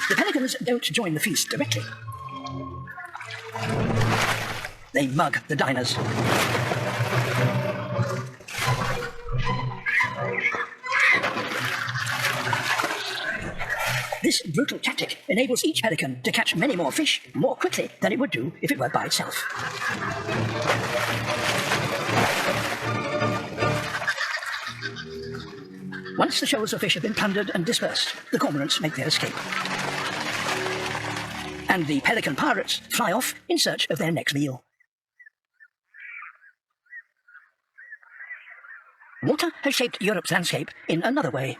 The pelicans don't join the feast directly. They mug the diners. This brutal tactic enables each pelican to catch many more fish more quickly than it would do if it were by itself. Once the shoals of fish have been plundered and dispersed, the cormorants make their escape. And the pelican pirates fly off in search of their next meal. Water has shaped Europe's landscape in another way.